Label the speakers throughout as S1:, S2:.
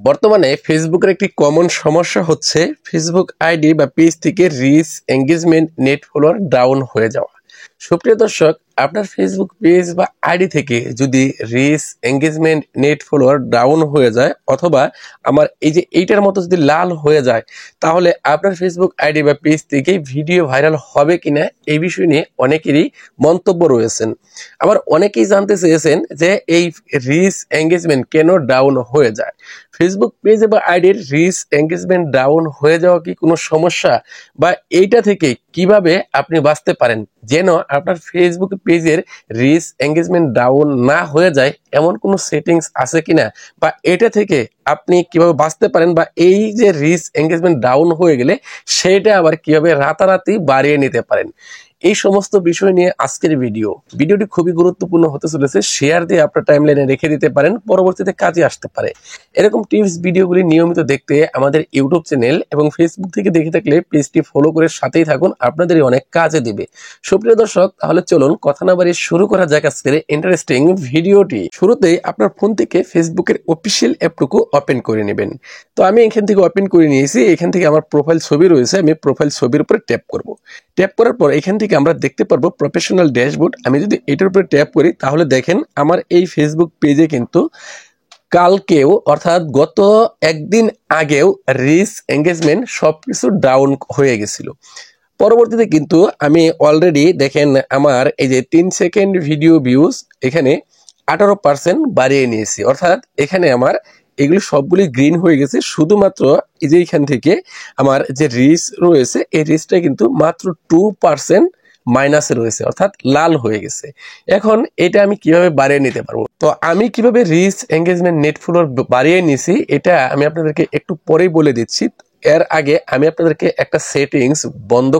S1: বর্তমানে ফেসবুকের একটি কমন সমস্যা হচ্ছে ফেসবুক আইডি বা পেজ থেকে reach engagement net follower down হয়ে যাওয়া। সুপ্রিয় দর্শক, আপনার ফেসবুক পেজ বা আইডি থেকে যদি reach engagement net follower down হয়ে যায় অথবা আমার এই যে এইটার মতো যদি লাল হয়ে যায়, তাহলে আপনার ফেসবুক আইডি বা পেজ থেকে ভিডিও ভাইরাল হবে কিনা এই বিষয় নিয়ে অনেকেরই মন্তব্য রয়েছেন। আবার অনেকেই জানতে চেয়েছেন যে এই রিচ এঙ্গেজমেন্ট কেন ডাউন হয়ে যায়। ফেসবুক পেজ বা আইডির রিচ এঙ্গেজমেন্ট ডাউন হয়ে যাওয়া কি কোনো সমস্যা, বা এইটা থেকে কিভাবে আপনি বাঁচতে পারেন যেন আপনার ফেসবুক পেজের রিচ এঙ্গেজমেন্ট ডাউন না হয়ে যায়, এমন কোনো সেটিংস আছে কিনা, বা এটা থেকে আপনি কিভাবে বাঁচতে পারেন, বা এই যে রিচ এঙ্গেজমেন্ট ডাউন হয়ে গেলে সেটা আবার কিভাবে রাতারাতি বাড়িয়ে নিতে পারেন, এই সমস্ত বিষয় নিয়ে আজকের ভিডিওটি খুবই গুরুত্বপূর্ণ হতে চলেছে। শেয়ার দিয়ে আপনার টাইমলাইনে রেখে দিতে পারেন, পরবর্তীতে কাজে আসতে পারে। এরকম টিপস ভিডিওগুলি নিয়মিত দেখতে আমাদের ইউটিউব চ্যানেল এবং ফেসবুক থেকে দেখে থাকলে পেজটি ফলো করে সাথেই থাকুন, আপনাদেরই অনেক কাজে দিবে। সুপ্রিয় দর্শক, তাহলে চলুন কথা না বাড়িয়ে শুরু করা যাক আজকের ইন্টারেস্টিং ভিডিওটি। শুরুতেই আপনার ফোন থেকে ফেসবুকের অফিসিয়াল অ্যাপটুকু ওপেন করে নেবেন। তো আমি এখান থেকে ওপেন করে নিয়েছি। এখান থেকে আমার প্রোফাইল ছবি রয়েছে, আমি প্রোফাইল ছবির উপরে ট্যাপ করব। ট্যাপ করার পর এখান থেকে আমরা দেখতে পারবো প্রফেশনাল ড্যাশবোর্ড। আমি যদি এটার উপরে ট্যাপ করি তাহলে দেখেন আমার এই ফেসবুক পেজে কিন্তু কালকেও অর্থাৎ গত একদিন আগেও রিচ এঙ্গেজমেন্ট সবকিছু ডাউন হয়ে গেছিল। পরবর্তীতে কিন্তু আমি অলরেডি দেখেন আমার এই যে 3 সেকেন্ড ভিডিও ভিউজ এখানে 18% বাড়িয়ে নিয়েছি, অর্থাৎ এখানে আমার এগুলি সবগুলি গ্রিন হয়ে গেছে। শুধুমাত্র এই যে এখান থেকে আমার যে রিচ রয়েছে এই রিচটা কিন্তু মাত্র 2% মাইনাসে রয়েছে, অর্থাৎ লাল হয়ে গেছে। এখন এটা আমি কিভাবে বাড়িয়ে নিতে পারবো? তো আমি কিভাবে রিচ এঙ্গেজমেন্ট নেট ফলোয়ার বাড়িয়ে নিছি এটা আমি আপনাদেরকে একটু পরেই বলে দিচ্ছি। এর আগে আমি আপনাদেরকে একটা সেটিংস বন্ধ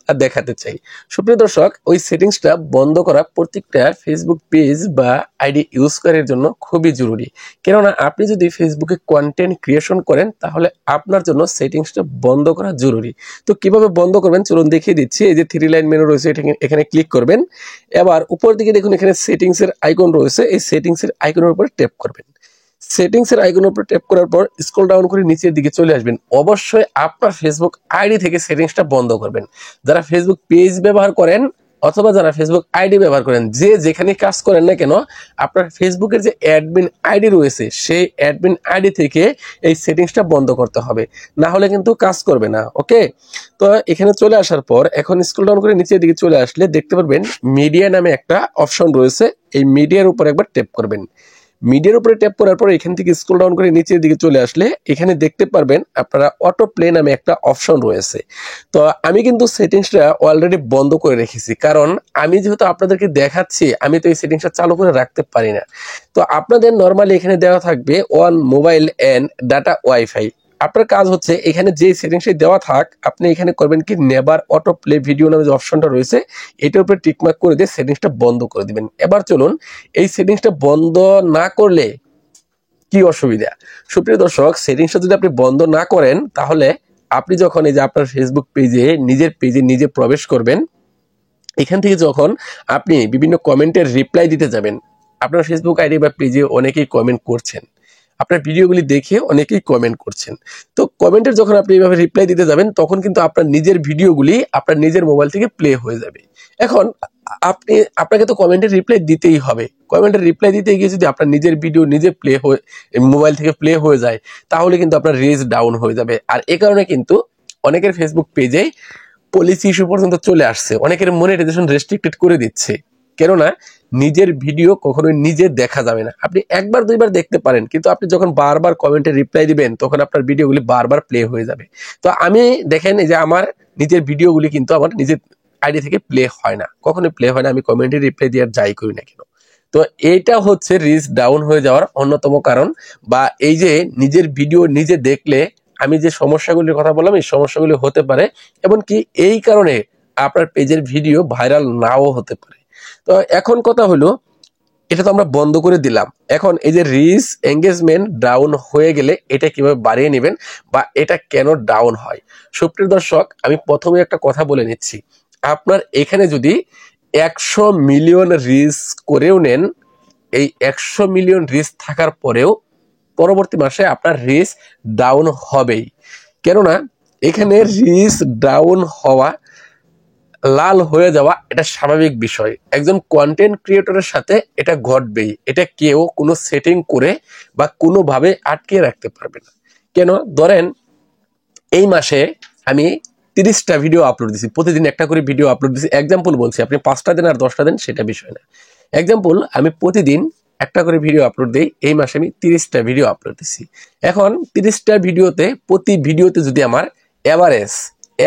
S1: দেখাতে চাই। সুপ্রিয় দর্শক, ওই সেটিংসটা বন্ধ করা প্রত্যেকটা ফেসবুক পেজ বা আইডি ইউজকারীর জন্য খুবই জরুরি। কেননা আপনি যদি ফেসবুকে কন্টেন্ট ক্রিয়েশন করেন তাহলে আপনার জন্য সেটিংসটা বন্ধ করা জরুরি। তো কিভাবে বন্ধ করবেন চলুন দেখিয়ে দিচ্ছি। এই যে 3 লাইন মেনু রয়েছে এখানে ক্লিক করবেন। এবার উপর দিকে দেখুন এখানে সেটিংসের আইকন রয়েছে, এই সেটিংসের আইকনের উপর ট্যাপ করবেন। সেটিংসের আইকনের উপর ট্যাপ করার পর স্ক্রল ডাউন করে নিচের দিকে চলে আসবেন। অবশ্যই আপনার ফেসবুক আইডি থেকে সেটিংসটা বন্ধ করবেন। যারা ফেসবুক পেজ ব্যবহার করেন অথবা যারা ফেসবুক আইডি ব্যবহার করেন, যে যেখানে কাজ করেন না কেন, আপনার ফেসবুকের যে অ্যাডমিন আইডি রয়েছে সেই অ্যাডমিন আইডি থেকে এই সেটিংসটা বন্ধ করতে হবে, না হলে কিন্তু কাজ করবে না। ওকে, তো এখানে চলে আসার পর এখন স্ক্রল ডাউন করে নিচের দিকে চলে আসলে দেখতে পারবেন মিডিয়া নামে একটা অপশন রয়েছে। এই মিডিয়ার উপর একবার ট্যাপ করবেন। মিডিয়ার উপরে ট্যাপ করার পর এখান থেকে স্ক্রল ডাউন করে নিচের দিকে চলে আসলে এখানে দেখতে পারবেন আপনারা অটো প্লে নামে একটা অপশন রয়েছে। তো আমি কিন্তু সেটিংসটা অলরেডি বন্ধ করে রেখেছি, কারণ আমি যেহেতু আপনাদেরকে দেখাচ্ছি আমি তো এই সেটিংসটা চালু করে রাখতে পারি না। তো আপনাদের নর্মালি এখানে দেওয়া থাকবে on mobile and data wifi. আপনার কাজ হচ্ছে এখানে যে সেটিংসটি দেওয়া থাক আপনি এখানে করবেন কি নেভার অটো প্লে ভিডিও নামে যে অপশনটা রয়েছে এটার উপরে টিকমার্ক করে দিয়ে সেটিংসটা বন্ধ করে দিবেন। এবার চলুন এই সেটিংসটা বন্ধ না করলে কি অসুবিধা। সুপ্রিয় দর্শক, সেটিংসটা যদি আপনি বন্ধ না করেন তাহলে আপনি যখন এই যে আপনার ফেসবুক পেজে নিজে প্রবেশ করবেন, এখান থেকে যখন আপনি বিভিন্ন কমেন্টের রিপ্লাই দিতে যাবেন, আপনার ফেসবুক আইডি বা পেজে অনেকেই কমেন্ট করছেন, আপনার ভিডিওগুলি দেখে অনেকেই কমেন্ট করছেন। তো কমেন্টের যখন আপনি এইভাবে রিপ্লাই দিতে যাবেন তখন কিন্তু আপনার নিজের ভিডিওগুলি আপনার নিজের মোবাইল থেকে প্লে হয়ে যাবে। এখন আপনাকে তো কমেন্টের রিপ্লাই দিতেই হবে। কমেন্টের রিপ্লাই দিতে গিয়ে যদি আপনার নিজের ভিডিও নিজে প্লে হয়ে মোবাইল থেকে প্লে হয়ে যায় তাহলে কিন্তু আপনার রিচ ডাউন হয়ে যাবে। আর এ কারণে কিন্তু অনেকের ফেসবুক পেজে পলিসি ইস্যু পর্যন্ত চলে আসছে, অনেকের মনিটাইজেশন রেস্ট্রিক্টেড করে দিচ্ছে। কেননা নিজের ভিডিও কখনোই নিজে দেখা যাবে না। আপনি একবার দুইবার দেখতে পারেন, কিন্তু আপনি যখন বারবার কমেন্টে রিপ্লাই দিবেন তখন আপনার ভিডিওগুলি বারবার প্লে হয়ে যাবে। তো আমি দেখেন এই যে আমার নিজের ভিডিওগুলি কিন্তু আমার নিজের আইডি থেকে প্লে হয় না, কখনোই প্লে হয় না, আমি কমেন্টে রিপ্লাই দেওয়ার যাই করি না কেন। তো এইটা হচ্ছে রিচ ডাউন হয়ে যাওয়ার অন্যতম কারণ, বা এই যে নিজের ভিডিও নিজে দেখলে আমি যে সমস্যাগুলির কথা বললাম এই সমস্যাগুলি হতে পারে, এমনকি এই কারণে আপনার পেজের ভিডিও ভাইরাল নাও হতে পারে। তো এখন কথা হলো এটা তো আমরা বন্ধ করে দিলাম, এখন এই যে রিচ এঙ্গেজমেন্ট ডাউন হয়ে গেলে এটা কিভাবে বাড়িয়ে নেবেন বা এটা কেন ডাউন হয়। সুপ্রিয় দর্শক, আমি প্রথমে একটা কথা বলে নিচ্ছি, আপনার এখানে যদি 100 মিলিয়ন রিচ করেও নেন, এই 100 মিলিয়ন রিচ থাকার পরেও পরবর্তী মাসে আপনার রিচ ডাউন হবেই। কেননা এখানে রিচ ডাউন হওয়া, লাল হয়ে যাওয়া এটা স্বাভাবিক বিষয়, একজন কন্টেন্ট ক্রিয়েটরের সাথে এটা ঘটবেই। এটা কেউ কোনো সেটিং করে বা কোনোভাবে আটকে রাখতে পারবে না। কেন, ধরেন এই মাসে আমি 30টা ভিডিও আপলোড দিছি, প্রতিদিন একটা করে ভিডিও আপলোড দিছি, এক্সাম্পল বলছি, আপনি 5টা দেন আর 10টা দেন সেটা বিষয় না। এক্সাম্পল, আমি প্রতিদিন একটা করে ভিডিও আপলোড দিই, এই মাসে আমি 30টা ভিডিও আপলোড দিছি। এখন 30টা ভিডিওতে প্রতি ভিডিওতে যদি আমার এভারেজ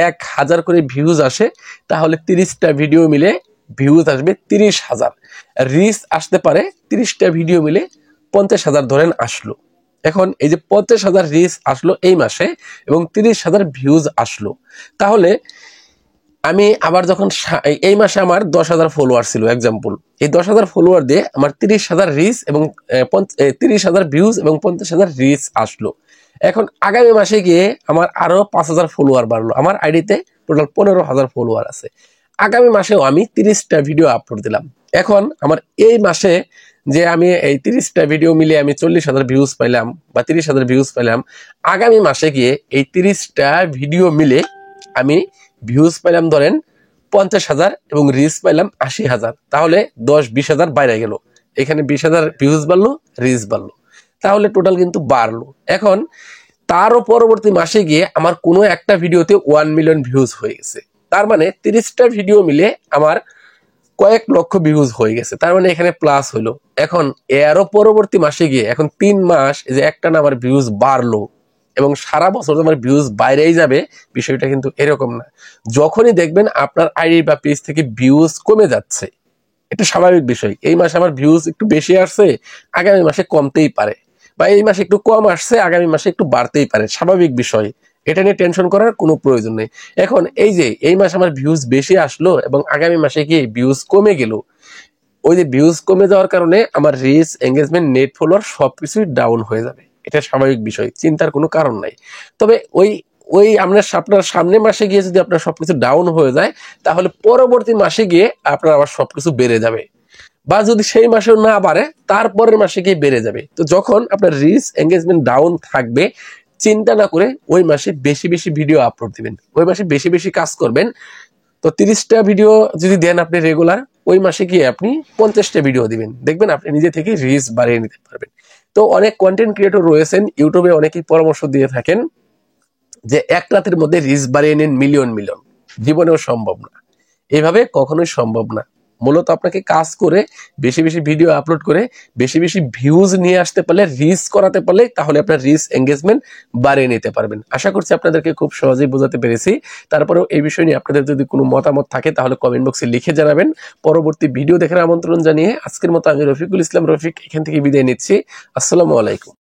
S1: 1000 করে ভিউজ আসে, তাহলে 30টা ভিডিও মিলে ভিউজ আসবে 30,000, রিচ আসতে পারে 30টা ভিডিও মিলে 50,000 ধরেন আসলো। এখন এই যে 50,000 রিচ আসলো এই মাসে এবং 30,000 ভিউজ আসলো, তাহলে আমি আবার যখন এই মাসে আমার 10,000 ফলোয়ার ছিল এক্সাম্পল, এই 10,000 ফলোয়ার দিয়ে আমার 30,000 রিচ এবং 30,000 ভিউজ এবং 50,000 রিচ আসলো। এখন আগামী মাসে গিয়ে আমার আরো 5,000 ফলোয়ার বাড়লো, আমার আইডিতে টোটাল 15,000 ফলোয়ার আছে। আগামী মাসেও আমি 30টা ভিডিও আপলোড দিলাম। এখন আমার এই মাসে যে আমি এই 30টা ভিডিও মিলে আমি 40,000 ভিউজ পাইলাম বা 30,000 ভিউজ পাইলাম, আগামী মাসে গিয়ে এই 30টা ভিডিও মিলে আমি ভিউজ পাইলাম ধরেন 50,000 এবং রিচ পাইলাম 80,000, তাহলে 10-20,000 বাইরে গেল, এখানে 20,000 ভিউজ বাড়লো, রিচ বাড়লো, তাহলে টোটাল কিন্তু বাড়লো। এখন তারও পরবর্তী মাসে গিয়ে আমার কোনো একটা ভিডিওতে 1 মিলিয়ন ভিউজ হয়ে গেছে, তার মানে 30টা ভিডিও মিলে আমার কয়েক লক্ষ ভিউজ হয়ে গেছে, তার মানে এখানে প্লাস হলো। এখন এরও পরবর্তী মাসে গিয়ে এখন 3 মাস যে একটা না আমার ভিউজ বাড়লো এবং সারা বছর আমার ভিউজ বাইরেই যাবে, বিষয়টা কিন্তু এরকম না। যখনই দেখবেন আপনার আইডি বা পেজ থেকে ভিউজ কমে যাচ্ছে, এটা স্বাভাবিক বিষয়। এই মাসে আমার ভিউজ একটু বেশি আসছে, আগামী মাসে কমতেই পারে, বা এই মাসে একটু কম আসছে, আগামী মাসে একটু বাড়তেই পারে, স্বাভাবিক বিষয়, এটা নিয়ে টেনশন করার কোনো প্রয়োজন নেই। এখন এই যে এই মাসে আমার ভিউজ বেশি আসলো এবং আগামী মাসে গিয়ে ভিউজ কমে গেল, ওই যে ভিউজ কমে যাওয়ার কারণে আমার রিচ, এঙ্গেজমেন্ট, নেট ফলোয়ার সবকিছুই ডাউন হয়ে যাবে, এটা স্বাভাবিক বিষয়, চিন্তার কোনো কারণ নাই। তবে ওই ওই আপনার সামনের মাসে গিয়ে যদি আপনার সবকিছু ডাউন হয়ে যায়, তাহলে পরবর্তী মাসে গিয়ে আপনার আবার সবকিছু বেড়ে যাবে, বা যদি সেই মাসেও না বাড়ে তারপরের মাসে গিয়ে বেড়ে যাবে। তো যখন আপনার রিচ, এঙ্গেজমেন্ট ডাউন থাকবে, চিন্তা না করে ওই মাসে বেশি বেশি ভিডিও আপলোড দিবেন, ওই মাসে বেশি বেশি কাজ করবেন। তো 30টা ভিডিও যদি দেন আপনি রেগুলার, ওই মাসে গিয়ে আপনি 50টা ভিডিও দিবেন, দেখবেন আপনি নিজে থেকে রিচ বাড়িয়ে নিতে পারবেন। তো অনেক কন্টেন্ট ক্রিয়েটর রয়েছেন ইউটিউবে, অনেকেই পরামর্শ দিয়ে থাকেন যে এক রাতের মধ্যে রিচ বাড়িয়ে নিন মিলিয়ন মিলিয়ন, জীবনেও সম্ভব না, এভাবে কখনোই সম্ভব না। মূলত আপনাকে কাজ করে বেশি বেশি ভিডিও আপলোড করে বেশি বেশি ভিউজ নিয়ে আসতে পারলে, রিচ করাতে পারলে, তাহলে আপনার রিচ, এঙ্গেজমেন্ট বাড়িয়ে নিতে পারবেন। আশা করছি আপনাদেরকে খুব সহজেই বোঝাতে পেরেছি। তারপরেও এই বিষয় নিয়ে আপনাদের যদি কোনো মতামত থাকে তাহলে কমেন্ট বক্সে লিখে জানাবেন। পরবর্তী ভিডিও দেখার আমন্ত্রণ জানিয়ে আজকের মতো আমি রফিকুল ইসলাম রফিক এখান থেকে বিদায় নিচ্ছি। আসসালামু আলাইকুম।